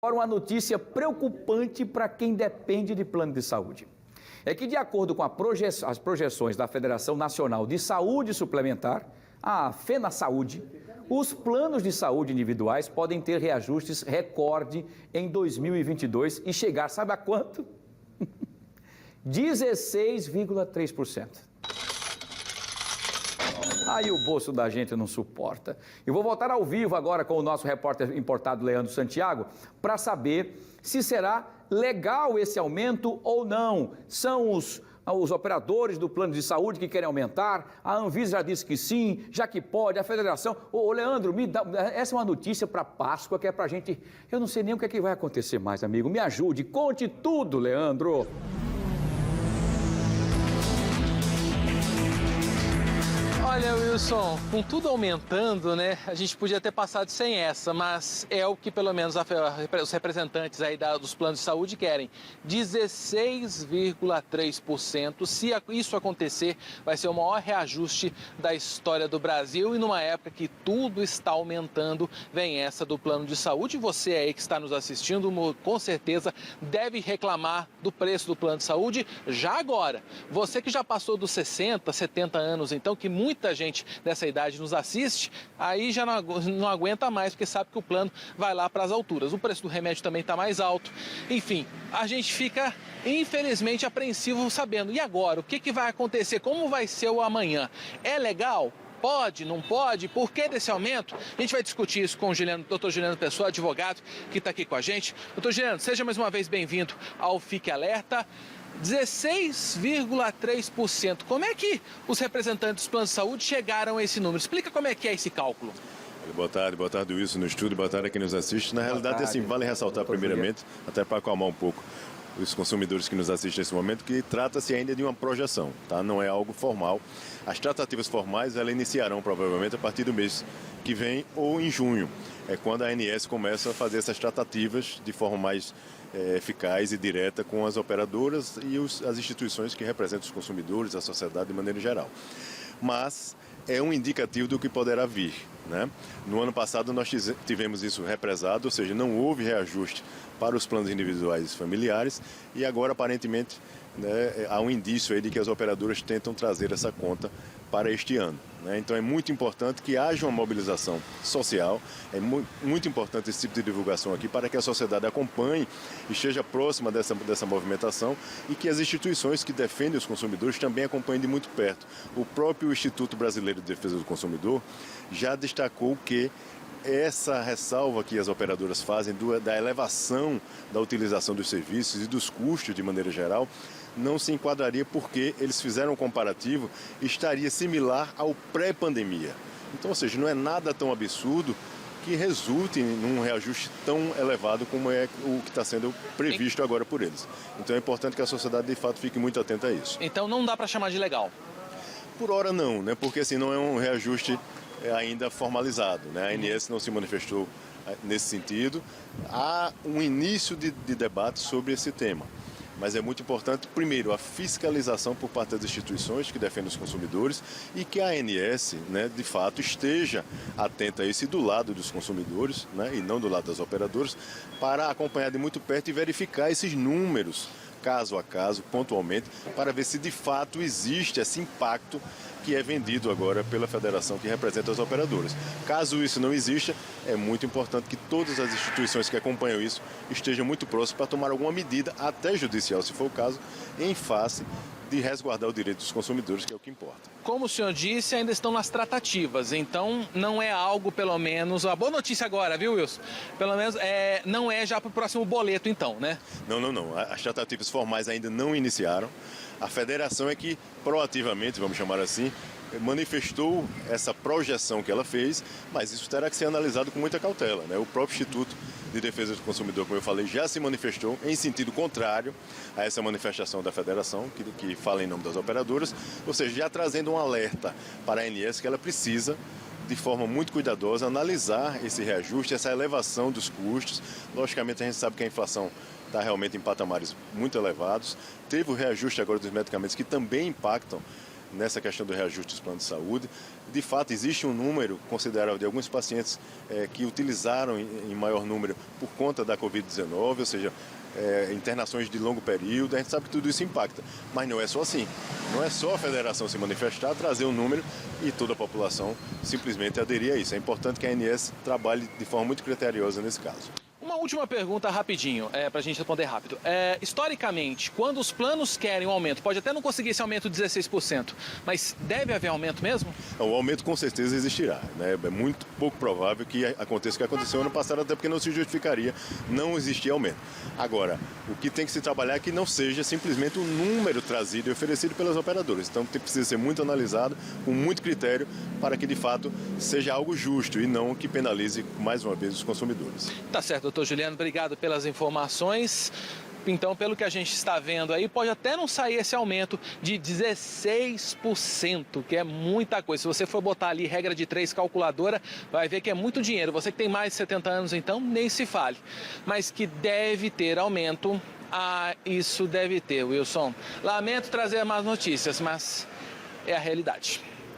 Agora, uma notícia preocupante para quem depende de plano de saúde. É que, de acordo com as projeções da Federação Nacional de Saúde Suplementar, a FenaSaúde, os planos de saúde individuais podem ter reajustes recorde em 2022 e chegar, sabe a quanto? 16,3%. Aí o bolso da gente não suporta. Eu vou voltar ao vivo agora com o nosso repórter importado Leandro Santiago para saber se será legal esse aumento ou não. São os operadores do plano de saúde que querem aumentar, a Anvisa já disse que sim, já que pode, a federação... Ô Leandro, essa é uma notícia para Páscoa que é para a gente... Eu não sei nem o que é que vai acontecer mais, amigo. Me ajude, conte tudo, Leandro. Olha, Wilson, com tudo aumentando, né, a gente podia ter passado sem essa, mas é o que pelo menos os representantes aí dos planos de saúde querem. 16,3%. Se isso acontecer, vai ser o maior reajuste da história do Brasil e numa época que tudo está aumentando, vem essa do plano de saúde. Você aí que está nos assistindo, com certeza deve reclamar do preço do plano de saúde já agora. Você que já passou dos 60, 70 anos, então, que muita gente dessa idade nos assiste, aí já não aguenta mais, porque sabe que o plano vai lá para as alturas. O preço do remédio também está mais alto. Enfim, a gente fica, infelizmente, apreensivo sabendo. E agora? O que vai acontecer? Como vai ser o amanhã? É legal? Pode, não pode? Por que desse aumento? A gente vai discutir isso com o Dr. Juliano Pessoa, advogado, que está aqui com a gente. Doutor Juliano, seja mais uma vez bem-vindo ao Fique Alerta. 16,3%. Como é que os representantes dos planos de saúde chegaram a esse número? Explica como é que é esse cálculo. Boa tarde, Wilson, no estúdio, boa tarde a quem nos assiste. Na realidade, assim, vale ressaltar primeiramente, até para acalmar um pouco os consumidores que nos assistem nesse momento, que trata-se ainda de uma projeção, tá? Não é algo formal. As tratativas formais, elas iniciarão provavelmente a partir do mês que vem ou em junho. É quando a ANS começa a fazer essas tratativas de forma mais eficaz e direta com as operadoras e as instituições que representam os consumidores, a sociedade de maneira geral. Mas é um indicativo do que poderá vir, né? No ano passado nós tivemos isso represado, ou seja, não houve reajuste para os planos individuais e familiares e agora aparentemente, né, há um indício aí de que as operadoras tentam trazer essa conta para este ano, né? Então é muito importante que haja uma mobilização social, é muito importante esse tipo de divulgação aqui para que a sociedade acompanhe e esteja próxima dessa movimentação e que as instituições que defendem os consumidores também acompanhem de muito perto. O próprio Instituto Brasileiro de Defesa do Consumidor já destacou que essa ressalva que as operadoras fazem da elevação da utilização dos serviços e dos custos de maneira geral não se enquadraria porque eles fizeram um comparativo e estaria similar ao pré-pandemia. Então, ou seja, não é nada tão absurdo que resulte num reajuste tão elevado como é o que está sendo previsto agora por eles. Então é importante que a sociedade de fato fique muito atenta a isso. Então não dá para chamar de legal? Por hora não, né? Porque assim não é um reajuste ainda formalizado, né? A ANS não se manifestou nesse sentido. Há um início de debate sobre esse tema. Mas é muito importante, primeiro, a fiscalização por parte das instituições que defendem os consumidores e que a ANS, né, de fato, esteja atenta a isso e do lado dos consumidores, né, e não do lado das operadoras, para acompanhar de muito perto e verificar esses números, caso a caso, pontualmente, para ver se de fato existe esse impacto que é vendido agora pela federação que representa as operadoras. Caso isso não exista, é muito importante que todas as instituições que acompanham isso estejam muito próximas para tomar alguma medida, até judicial, se for o caso, em face de resguardar o direito dos consumidores, que é o que importa. Como o senhor disse, ainda estão nas tratativas, então não é algo, pelo menos... A boa notícia agora, viu, Wilson? Pelo menos não é já para o próximo boleto, então, né? Não. As tratativas formais ainda não iniciaram. A federação é que proativamente, vamos chamar assim, manifestou essa projeção que ela fez, mas isso terá que ser analisado com muita cautela, né? O próprio Instituto de Defesa do Consumidor, como eu falei, já se manifestou em sentido contrário a essa manifestação da federação, que fala em nome das operadoras, ou seja, já trazendo um alerta para a ANS que ela precisa, de forma muito cuidadosa, analisar esse reajuste, essa elevação dos custos. Logicamente, a gente sabe que a inflação está realmente em patamares muito elevados. Teve o reajuste agora dos medicamentos que também impactam nessa questão do reajuste dos planos de saúde. De fato, existe um número considerável de alguns pacientes que utilizaram em maior número por conta da Covid-19, ou seja, internações de longo período. A gente sabe que tudo isso impacta, mas não é só assim. Não é só a federação se manifestar, trazer um número e toda a população simplesmente aderir a isso. É importante que a ANS trabalhe de forma muito criteriosa nesse caso. Uma última pergunta rapidinho, para a gente responder rápido. Historicamente, quando os planos querem um aumento, pode até não conseguir esse aumento de 16%, mas deve haver aumento mesmo? O aumento com certeza existirá, né? É muito pouco provável que aconteça o que aconteceu ano passado, até porque não se justificaria não existir aumento. Agora, o que tem que se trabalhar é que não seja simplesmente um número trazido e oferecido pelas operadoras. Então, precisa ser muito analisado, com muito critério, para que de fato seja algo justo e não que penalize mais uma vez os consumidores. Tá certo, doutor Juliano, obrigado pelas informações. Então, pelo que a gente está vendo aí, pode até não sair esse aumento de 16%, que é muita coisa. Se você for botar ali regra de 3 calculadora, vai ver que é muito dinheiro. Você que tem mais de 70 anos, então, nem se fale. Mas que deve ter aumento, isso deve ter, Wilson. Lamento trazer más notícias, mas é a realidade.